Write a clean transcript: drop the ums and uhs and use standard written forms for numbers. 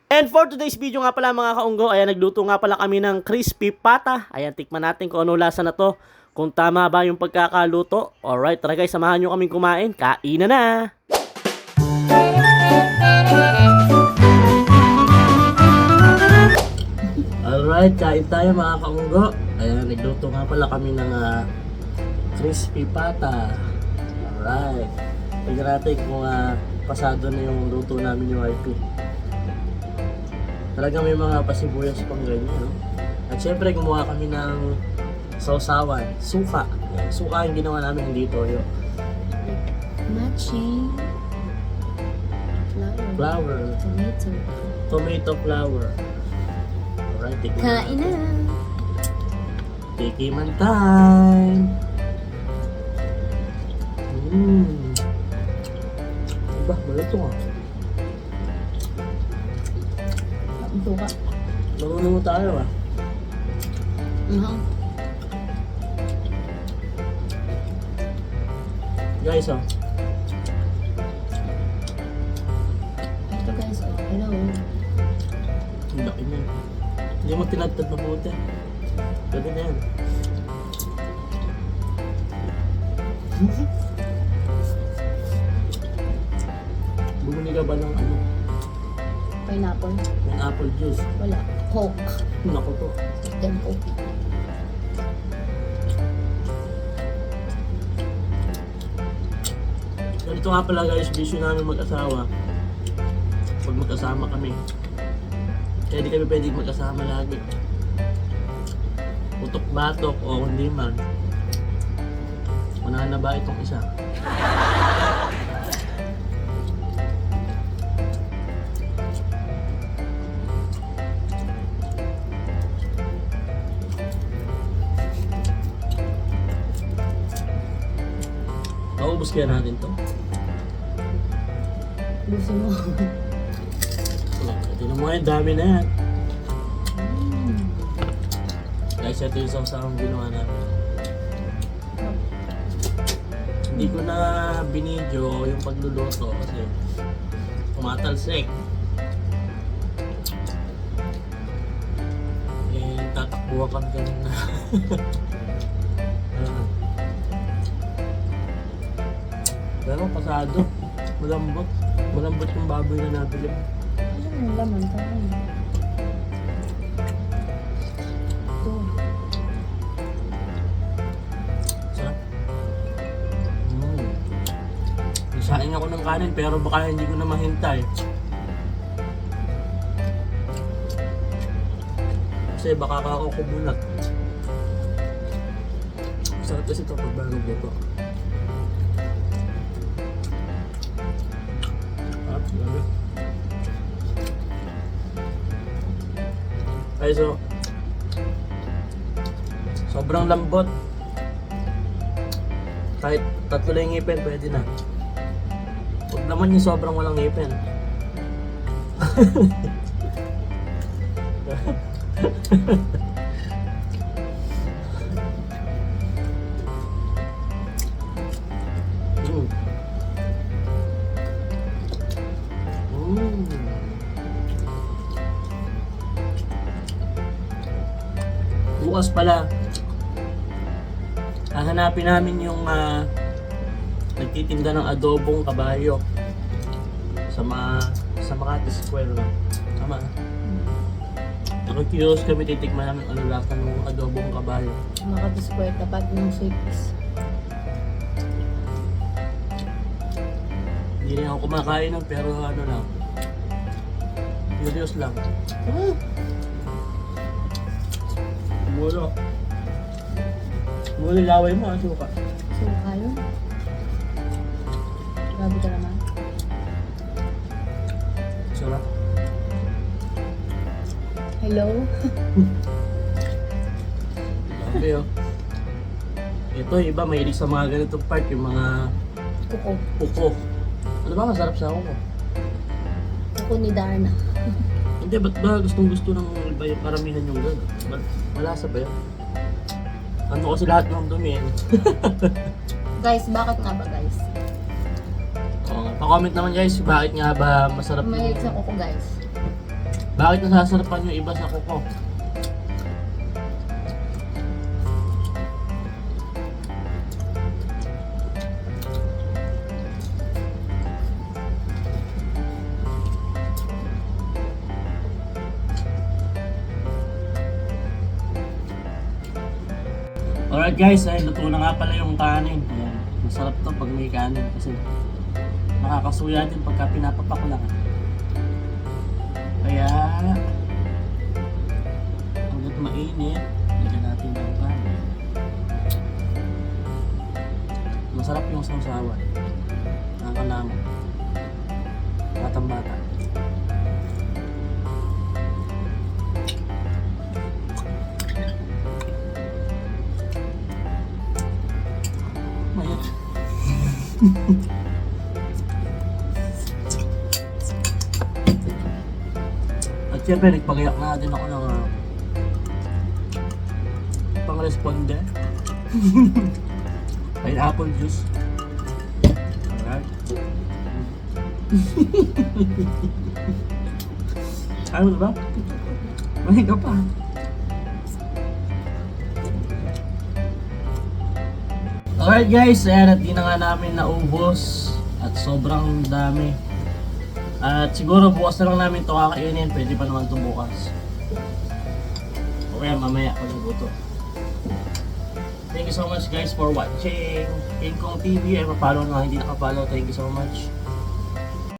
And for today's video nga pala mga kaunggo, ayan, nagluto nga pala kami ng crispy pata. Ayan, tikman natin kung ano lasa na to. Kung tama ba yung pagkakaluto. Alright, tara guys, samahan nyo kaming kumain. Kainan na! Alright, kain tayo mga kaunggo. Ayan, nagluto nga pala kami ng crispy pata. Alright. Tignan natin kung pasado na yung luto namin yung wifey. Talagang may mga pasibuyas pang ganyan, no? At syempre, gumawa kami ng sausawan, suka. Ayan, suka yung ginawa namin, hindi toyo. Matching Flour. tomato. Tomato flour. Alright, tikman Kain na! Tikiman time! Diba, malito nga. Ang suka. Marunong mo tayo Guys, Ito guys, hello. ang laki niyan. Hindi mo tinagtad mabuti. Pwede na yan. Bumili ka ba ng Pineapple. ng apple juice? Wala. Coke. Naku po. Then Coke. Ganito nga pala guys, bisyo namin mag-asawa. Pag magkasama kami. Kaya di kami pwedeng magkasama lagi. Utok-batok o hindi man. Unahan na ba itong isa? Maubos kaya natin to? Gusto mo. Tingnan mo yan, dami na yan. Guys, ito yung sausawang ginawa namin. Hindi ko na binidyo yung pagluluto kasi tumatalsik. Eh, tatakbuhan kami kanina. Pero pasado, malambot. Malambot yung baboy na nabili. Ano yung laman ka? Ito. Sarap. Isain ako ng kanin pero baka hindi ko na mahintay. Kasi baka ako kumunat. Sarap kasi ito pag bago dito. Ay, so sobrang lambot. Kahit tatlo lang yung ngipin, pwede na. Huwag naman yung sobrang walang ngipin. Bukas pala, hahanapin namin yung nagtitinda ng adobong kabayo sa Makati Square lang. Tama na. Nakikiyos kami, titikman namin ano lasa ng adobong kabayo. Makati Square, tapat ng sweets. Hindi rin ako kumakain nun, pero ano lang, curious lang. Mulo. Mulo laway mo, suka. Suka yun. Grabe ka naman. Sarap. Hello? Grabe Ito, iba mahilig sa mga ganitong part, yung mga Kuko. kuko. Ano ba masarap sa kuko? Kuko ni Darna. Hindi, ba't ba gustong gusto ng iba yung karamihan yung gano'n? Malasa ba yun? Ano kasi lahat ng dumi Guys, bakit nga ba guys? Oo nga. Pa-comment naman guys, bakit nga ba masarap Mahilig sa kuko guys. Bakit nasasarapan yung iba sa kuko? Alright guys, ay luto na nga pala yung kanin. Ayan. Masarap to pag may kanin kasi nakakasuya din pagka pinapapakulangan. Kaya hanggat mainit, lagyan natin ng kanin. Masarap yung sausawan. Nakakanamo. Batang bata. Mayat. At syempre, nagpagayak na din ako ng pang-responde. Pineapple juice. Alright. Ayaw mo na ba? Mahiga pa. Alright guys, ayan at di na nga namin naubos at sobrang dami. At siguro bukas na lang namin ito kakainin, pwede pa naman ito bukas. O kaya mamaya pag naguto. Thank you so much guys for watching King Kong TV. Ay, pa-follow na hindi nakapollow. Thank you so much.